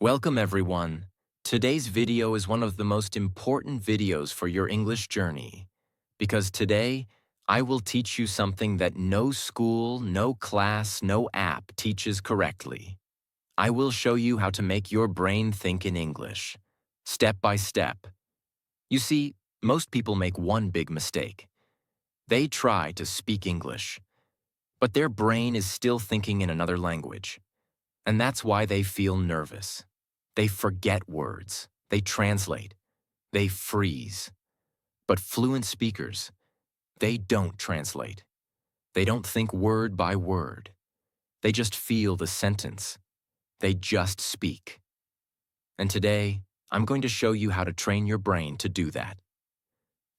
Welcome everyone. Today's video is one of the most important videos for your English journey because today I will teach you something that no school, no class, no app teaches correctly. I will show you how to make your brain think in English, step by step. You see, most people make one big mistake. They try to speak English, but their brain is still thinking in another language, and that's why they feel nervous. They forget words, they translate, they freeze. But fluent speakers, they don't translate. They don't think word by word. They just feel the sentence. They just speak. And today, I'm going to show you how to train your brain to do that.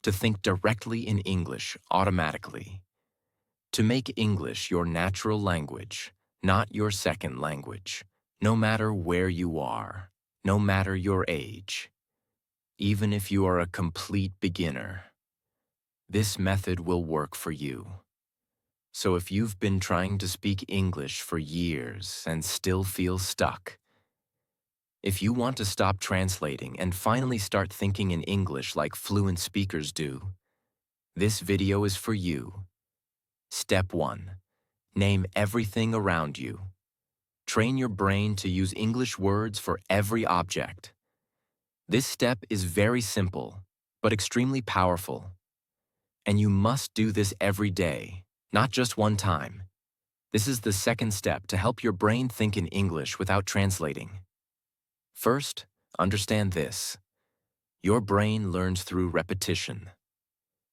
To think directly in English automatically. To make English your natural language, not your second language, no matter where you are, no matter your age. Even if you are a complete beginner, this method will work for you. So if you've been trying to speak English for years and still feel stuck, if you want to stop translating and finally start thinking in English like fluent speakers do, this video is for you. Step 1. Name everything around you. Train your brain to use English words for every object. This step is very simple, but extremely powerful. And you must do this every day, not just one time. This is the second step to help your brain think in English without translating. First, understand this. Your brain learns through repetition.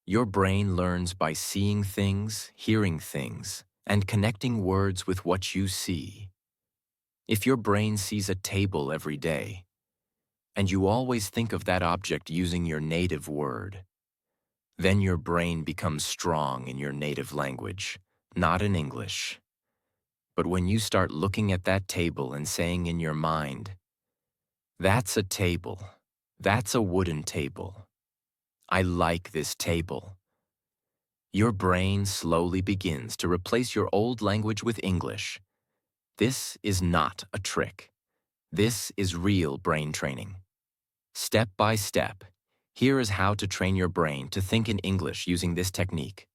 Your brain learns by seeing things, hearing things, and connecting words with what you see. If your brain sees a table every day, and you always think of that object using your native word, then your brain becomes strong in your native language, not in English. But when you start looking at that table and saying in your mind, "That's a table. That's a wooden table. I like this table," your brain slowly begins to replace your old language with English. This is not a trick. This is real brain training. Step by step, here is how to train your brain to think in English using this technique.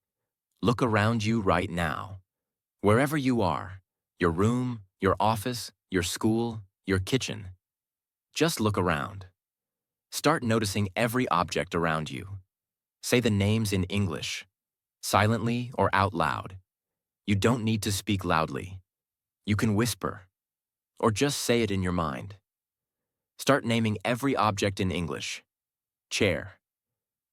Look around you right now. Wherever you are, your room, your office, your school, your kitchen. Just look around. Start noticing every object around you. Say the names in English, silently or out loud. You don't need to speak loudly. You can whisper, or just say it in your mind. Start naming every object in English. Chair,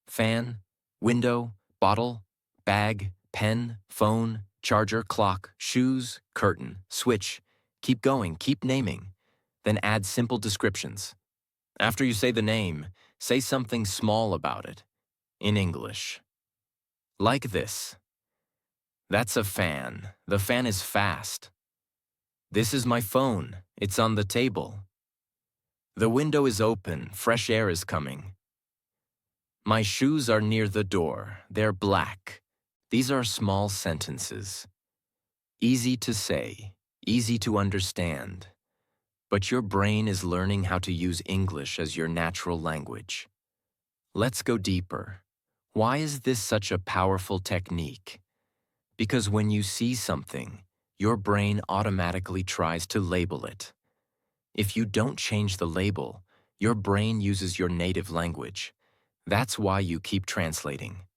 fan, window, bottle, bag, pen, phone, charger, clock, shoes, curtain, switch. Keep going, keep naming. Then add simple descriptions. After you say the name, say something small about it, in English. Like this. That's a fan. The fan is fast. This is my phone. It's on the table. The window is open. Fresh air is coming. My shoes are near the door. They're black. These are small sentences. Easy to say, easy to understand. But your brain is learning how to use English as your natural language. Let's go deeper. Why is this such a powerful technique? Because when you see something, your brain automatically tries to label it. If you don't change the label, your brain uses your native language. That's why you keep translating.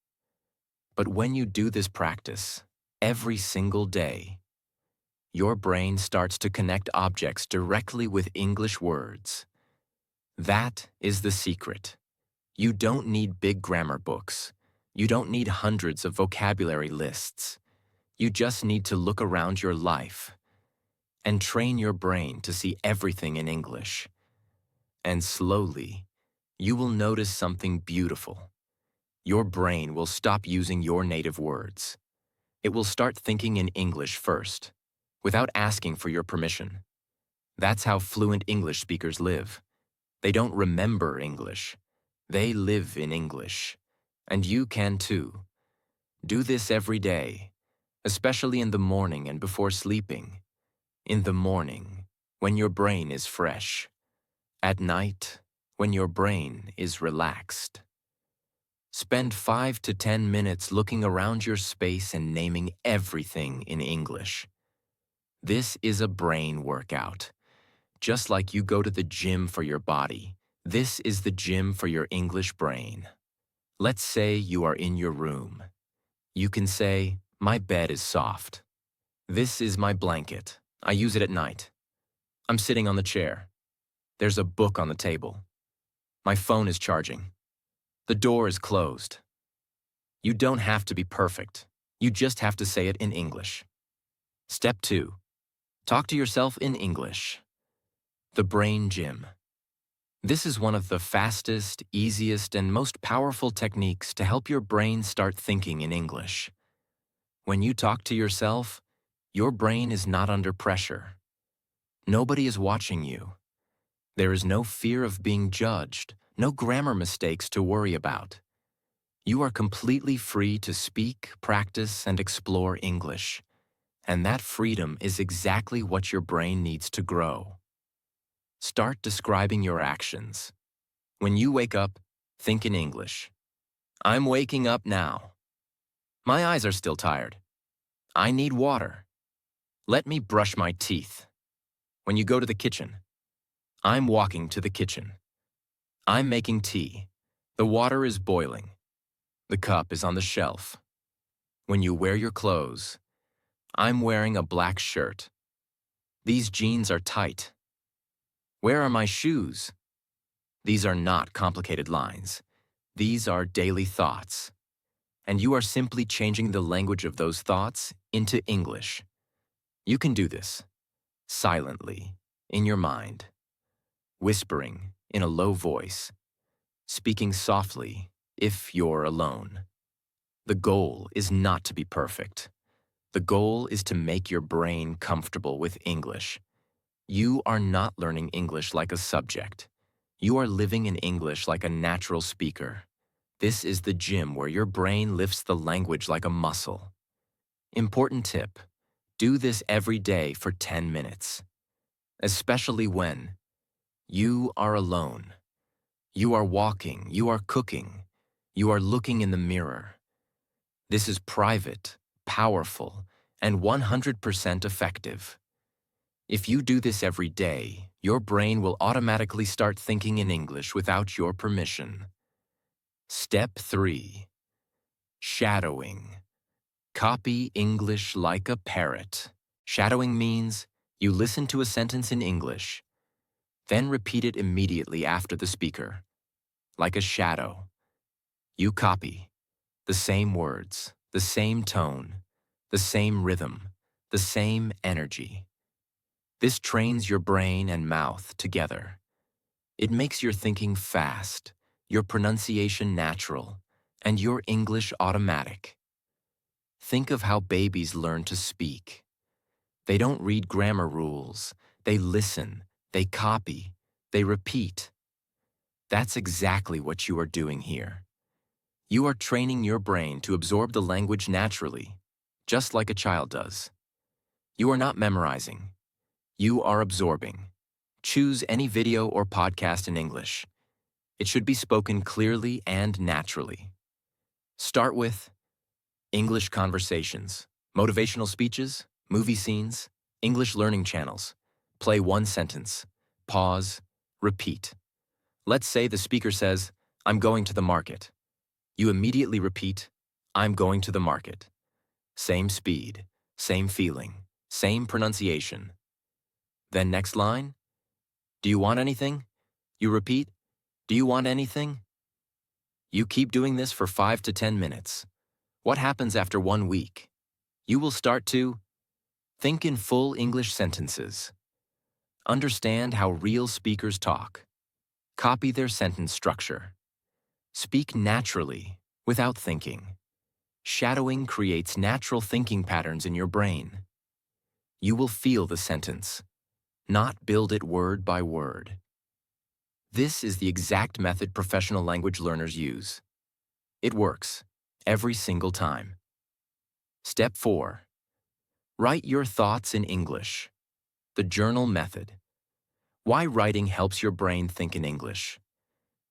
But when you do this practice, every single day, your brain starts to connect objects directly with English words. That is the secret. You don't need big grammar books. You don't need hundreds of vocabulary lists. You just need to look around your life and train your brain to see everything in English. And slowly, you will notice something beautiful. Your brain will stop using your native words. It will start thinking in English first, without asking for your permission. That's how fluent English speakers live. They don't remember English. They live in English. And you can too. Do this every day, especially in the morning and before sleeping. In the morning, when your brain is fresh. At night, when your brain is relaxed, spend 5 to 10 minutes looking around your space and naming everything in English. This is a brain workout. Just like you go to the gym for your body, this is the gym for your English brain. Let's say you are in your room. You can say, "My bed is soft." "This is my blanket. I use it at night." "I'm sitting on the chair." "There's a book on the table." "My phone is charging." "The door is closed." You don't have to be perfect. You just have to say it in English. Step 2. Talk to yourself in English. The brain gym. This is one of the fastest, easiest, and most powerful techniques to help your brain start thinking in English. When you talk to yourself, your brain is not under pressure. Nobody is watching you. There is no fear of being judged, no grammar mistakes to worry about. You are completely free to speak, practice, and explore English. And that freedom is exactly what your brain needs to grow. Start describing your actions. When you wake up, think in English. I'm waking up now. My eyes are still tired. I need water. Let me brush my teeth. When you go to the kitchen, I'm walking to the kitchen. I'm making tea. The water is boiling. The cup is on the shelf. When you wear your clothes, I'm wearing a black shirt. These jeans are tight. Where are my shoes? These are not complicated lines. These are daily thoughts. And you are simply changing the language of those thoughts into English. You can do this silently, in your mind, whispering in a low voice, speaking softly if you're alone. The goal is not to be perfect. The goal is to make your brain comfortable with English. You are not learning English like a subject. You are living in English like a natural speaker. This is the gym where your brain lifts the language like a muscle. Important tip: do this every day for 10 minutes, especially when you are alone. You are walking, you are cooking, you are looking in the mirror. This is private, powerful, and 100% effective. If you do this every day, your brain will automatically start thinking in English without your permission. Step 3. Shadowing. Copy English like a parrot. Shadowing means you listen to a sentence in English, then repeat it immediately after the speaker. Like a shadow. You copy the same words, the same tone, the same rhythm, the same energy. This trains your brain and mouth together. It makes your thinking fast, your pronunciation natural, and your English automatic. Think of how babies learn to speak. They don't read grammar rules. They listen, they copy, they repeat. That's exactly what you are doing here. You are training your brain to absorb the language naturally, just like a child does. You are not memorizing. You are absorbing. Choose any video or podcast in English. It should be spoken clearly and naturally. Start with English conversations, motivational speeches, movie scenes, English learning channels. Play one sentence. Pause. Repeat. Let's say the speaker says, "I'm going to the market." You immediately repeat, "I'm going to the market." Same speed, same feeling, same pronunciation. Then next line, "Do you want anything?" You repeat, "Do you want anything?" You keep doing this for 5 to 10 minutes. What happens after 1 week? You will start to think in full English sentences. Understand how real speakers talk. Copy their sentence structure. Speak naturally, without thinking. Shadowing creates natural thinking patterns in your brain. You will feel the sentence, not build it word by word. This is the exact method professional language learners use. It works, every single time. Step 4. Write your thoughts in English. The journal method. Why writing helps your brain think in English.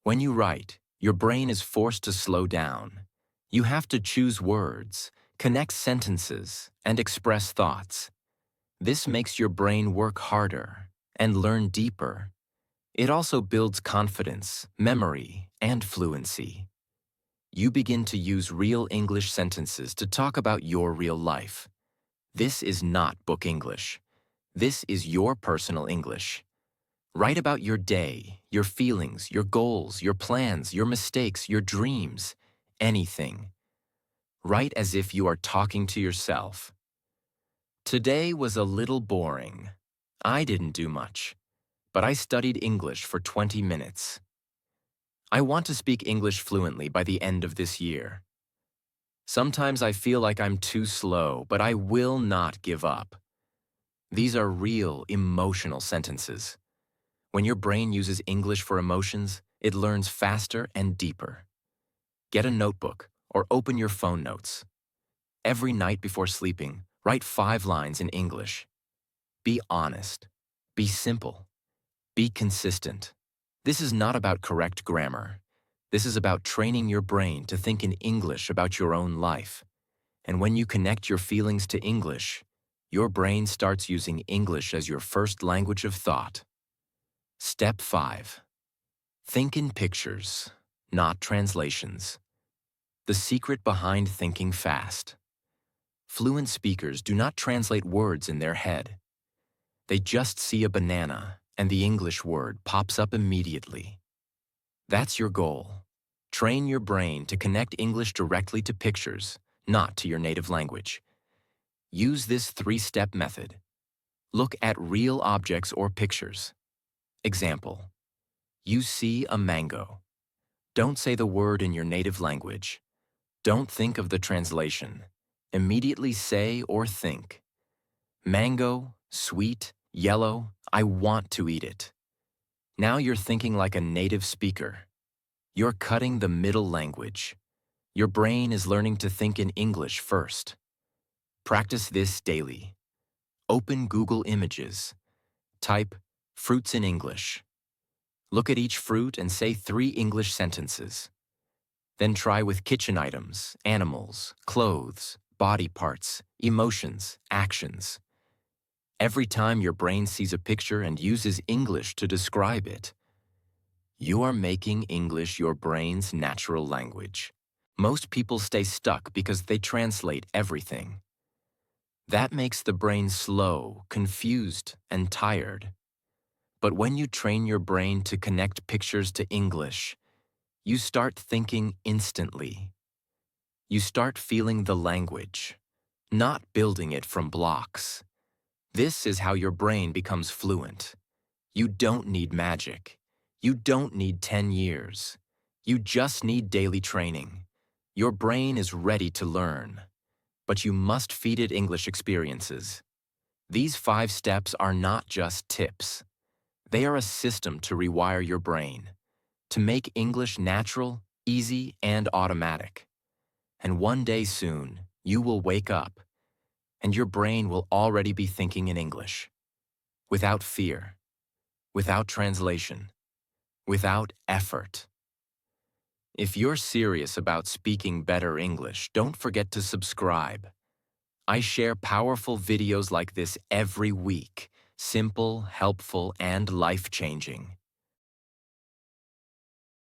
When you write, your brain is forced to slow down. You have to choose words, connect sentences, and express thoughts. This makes your brain work harder and learn deeper. It also builds confidence, memory, and fluency. You begin to use real English sentences to talk about your real life. This is not book English. This is your personal English. Write about your day, your feelings, your goals, your plans, your mistakes, your dreams, anything. Write as if you are talking to yourself. Today was a little boring. I didn't do much, but I studied English for 20 minutes. I want to speak English fluently by the end of this year. Sometimes I feel like I'm too slow, but I will not give up. These are real, emotional sentences. When your brain uses English for emotions, it learns faster and deeper. Get a notebook or open your phone notes. Every night before sleeping, write 5 lines in English. Be honest. Be simple. Be consistent. This is not about correct grammar. This is about training your brain to think in English about your own life. And when you connect your feelings to English, your brain starts using English as your first language of thought. Step 5. Think in pictures, not translations. The secret behind thinking fast. Fluent speakers do not translate words in their head. They just see a banana, and the English word pops up immediately. That's your goal. Train your brain to connect English directly to pictures, not to your native language. Use this 3-step method. Look at real objects or pictures. Example: you see a mango. Don't say the word in your native language. Don't think of the translation. Immediately say or think, mango, sweet, yellow, I want to eat it. Now you're thinking like a native speaker. You're cutting the middle language. Your brain is learning to think in English first. Practice this daily. Open Google Images. Type fruits in English. Look at each fruit and say 3 English sentences. Then try with kitchen items, animals, clothes, body parts, emotions, actions. Every time your brain sees a picture and uses English to describe it, you are making English your brain's natural language. Most people stay stuck because they translate everything. That makes the brain slow, confused, and tired. But when you train your brain to connect pictures to English, you start thinking instantly. You start feeling the language, not building it from blocks. This is how your brain becomes fluent. You don't need magic. You don't need 10 years. You just need daily training. Your brain is ready to learn, but you must feed it English experiences. These 5 steps are not just tips. They are a system to rewire your brain, to make English natural, easy, and automatic. And one day soon, you will wake up, and your brain will already be thinking in English, without fear, without translation, without effort. If you're serious about speaking better English, don't forget to subscribe. I share powerful videos like this every week, simple, helpful, and life-changing.